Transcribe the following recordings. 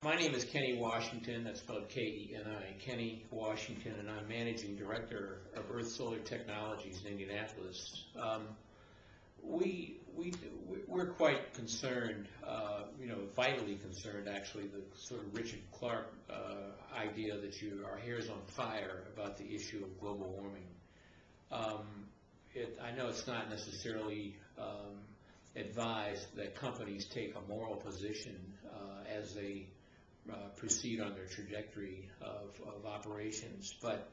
My name is Kenny Washington, that's spelled K-E-N-I, Kenny Washington, and I'm Managing Director of Earth Solar Technologies in Indianapolis. We're quite concerned, vitally concerned actually, the sort of Richard Clark idea that our hair is on fire about the issue of global warming. I know it's not necessarily advised that companies take a moral position as they proceed on their trajectory of operations, but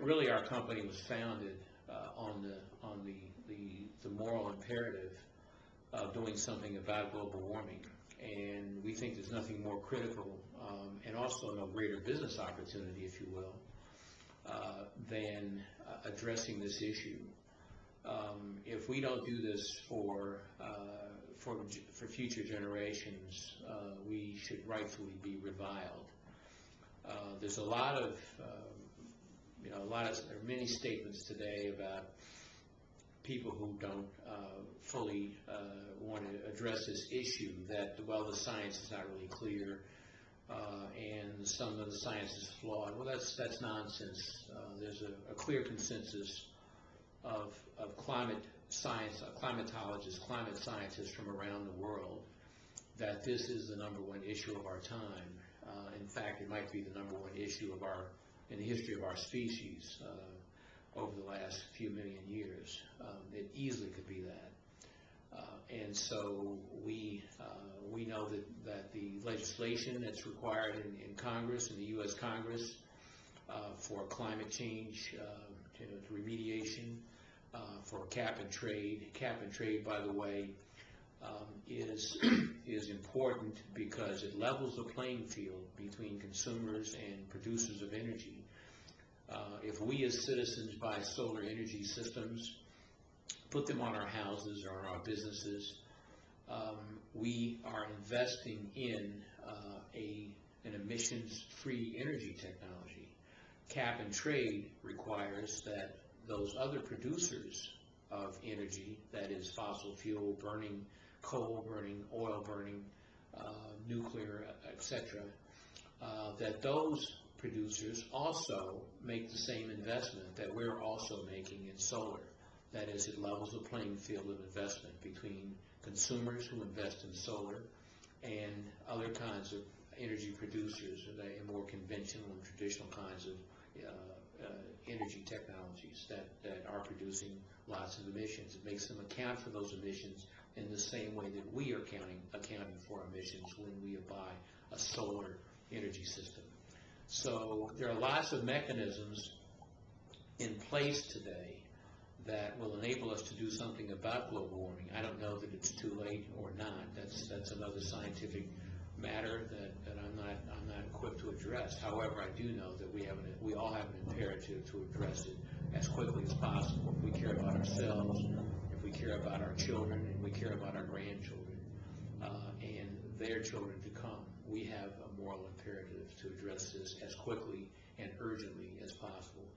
really our company was founded on the moral imperative of doing something about global warming, and we think there's nothing more critical and also no greater business opportunity, if you will, than addressing this issue. If we don't do this for future generations, we should rightfully be reviled. There's there are many statements today about people who don't fully want to address this issue, that, well, the science is not really clear, and some of the science is flawed. Well, that's nonsense. There's a clear consensus of climate science, climatologists, climate scientists from around the world, that this is the #1 issue of our time. In fact, it might be the #1 issue in the history of our species over the last few million years. It easily could be that. And so we know that the legislation that's required in Congress, in the U.S. Congress, for climate change, to remediation, for cap and trade. Cap and trade, by the way, is important because it levels the playing field between consumers and producers of energy. If we as citizens buy solar energy systems, put them on our houses or on our businesses, we are investing in an emissions-free energy technology. Cap and trade requires that those other producers of energy, that is fossil fuel burning, coal burning, oil burning, nuclear, etc., that those producers also make the same investment that we're also making in solar. That is, it levels the playing field of investment between consumers who invest in solar and other kinds of energy producers, and more conventional and traditional kinds of energy technologies that are producing lots of emissions. It makes them account for those emissions in the same way that we are accounting for emissions when we buy a solar energy system. So there are lots of mechanisms in place today that will enable us to do something about global warming. I don't know that it's too late or not. That's another scientific matter that I'm not equipped to address. However, I do know that we all have an imperative to address it as quickly as possible. If we care about ourselves, if we care about our children, and we care about our grandchildren and their children to come, we have a moral imperative to address this as quickly and urgently as possible.